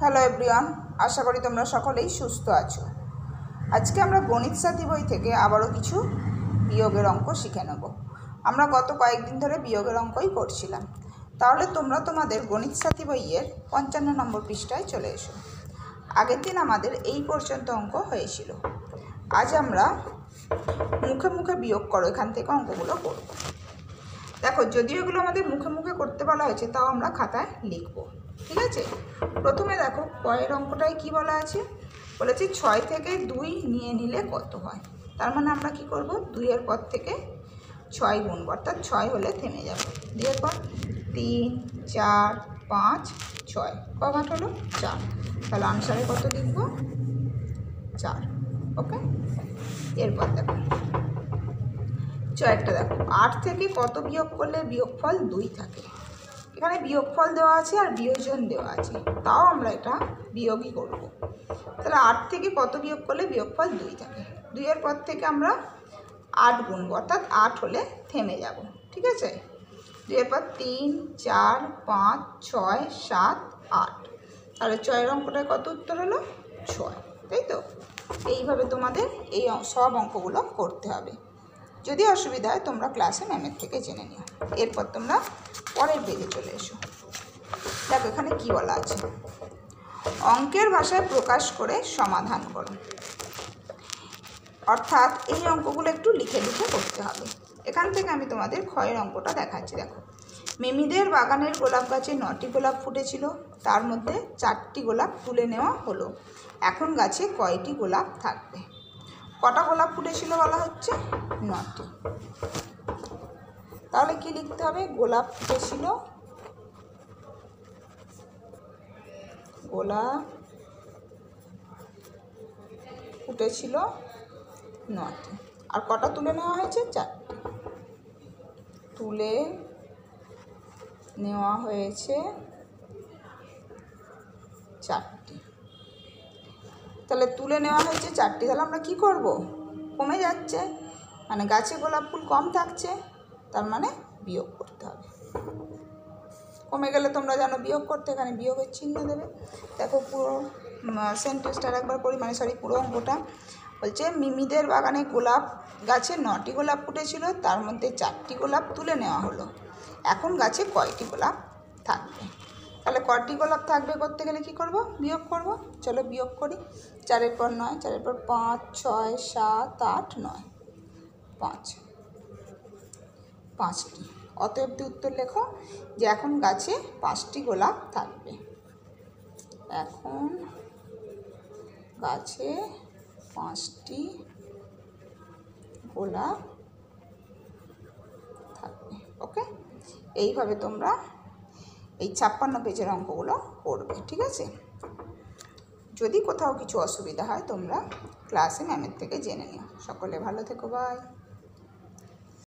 Hello everyone, আশা করি তোমরা সকলেই সুস্থ আছো। আজকে আমরা গণিত সাথী বই থেকে আবারও কিছু বিয়োগের অঙ্ক শিখে নেব। আমরা গত কয়েকদিন ধরে বিয়োগের অঙ্কই করছিলাম। তাহলে তোমরা তোমাদের গণিত সাথী বইয়ের 55 নম্বর পৃষ্ঠায় চলে এসো। আগের দিন আমাদের এই পর্যন্ত অঙ্ক হয়েছিল। আজ আমরা মুখে মুখে বিয়োগ করো এখান থেকে অঙ্কগুলো করব। দেখো, যদিও এগুলো আমাদের মুখে মুখে করতে বলা হয়েছে, তাও আমরা খাতায় লিখব, ঠিক আছে? প্রথমে দেখো, কয়ের অঙ্কটায় কি বলা আছে, বলেছে 6 থেকে 2 নিয়ে নিলে কত হয়। তার মানে আমরা কি করব, 2-এর পর থেকে 6 গুনব, অর্থাৎ 6 হলে থেমে যাব। 2-এর পর 3, 4, 5, 6, কঘাট হলো 4। তাহলে আনসারে কত লিখব, 4। ওকে, এরপর দেখো একটা দেখো, 8 থেকে কত বিয়োগ করলে বিয়োগফল 2 থাকে। এখানে বিয়োগফল দেওয়া আছে আর বিয়োজন দেওয়া আছে, তাও আমরা এটা বিয়োগই করব। তাহলে 8 থেকে কত বিয়োগ করলে বিয়োগফল 2 থাকে। 2-এর পর থেকে আমরা 8 গুনব, অর্থাৎ 8 হলে থেমে যাব, ঠিক আছে? 2-এর পর 3, 4, 5, 6, 7, 8। তাহলে 6-এর অঙ্কটায় কত উত্তর হলো, 6, তাই তো? এইভাবে তোমাদের এই সব অঙ্কগুলো করতে হবে। যদি অসুবিধা হয় তোমরা ক্লাসে ম্যামের থেকে জেনে নিও। এরপর তোমরা পরের পেজে চলে এসো। দেখো এখানে কি বলা আছে, অঙ্কের ভাষায় প্রকাশ করে সমাধান করো। অর্থাৎ এই অঙ্কগুলো একটু লিখে লিখে করতে হবে। এখান থেকে আমি তোমাদের ক্ষয়ের অঙ্কটা দেখাচ্ছি। দেখো, মিমিদের বাগানের গোলাপ গাছে 9টি গোলাপ ফুটেছিল, তার মধ্যে 4টি গোলাপ তুলে নেওয়া হলো। এখন গাছে কয়টি গোলাপ থাকবে? কটা গোলাপ ফুটেছিল বলা হচ্ছে, 9টি। তাহলে কি লিখতে হবে, গোলাপ ফুটেছিল, গোলাপ ফুটেছিল 9টি, আর কটা তুলে নেওয়া হয়েছে, 4টি। তুলে নেওয়া হয়েছে 4টি। তাহলে তুলে নেওয়া হয়েছে 4টি, তাহলে আমরা কি করব, কমে যাচ্ছে, মানে গাছে গোলাপ ফুল কম থাকছে, তার মানে বিয়োগ করতে হবে। কমে গেলে তোমরা জানো বিয়োগ করতে, এখানে বিয়োগের চিহ্ন দেবে। দেখো পুরো সেন্টেন্সটা একবার করি, পুরো অঙ্কটা বলছে, মিমিদের বাগানে গোলাপ গাছে 9টি গোলাপ ফুটেছিল, তার মধ্যে 4টি গোলাপ তুলে নেওয়া হলো। এখন গাছে কয়টি গোলাপ থাকবে? তাহলে কয়টি গোলাপ থাকবে করতে গেলে কি করব, বিয়োগ করব। চলো বিয়োগ করি। 4-এর পর 9, 4-এর পর 5, 6, 7, 8, 9, 5টি। অতএব উত্তর লেখো যে এখন গাছে 5টি গোলাপ থাকবে। এখন গাছে 5টি গোলাপ থাকবে। ওকে, এইভাবে তোমরা এই 56 পেজের অঙ্কগুলো করবে, ঠিক আছে? যদি কোথাও কিছু অসুবিধা হয় তোমরা ক্লাসে ম্যামের থেকে জেনে নিও। সকলে ভালো থেকো, বাই।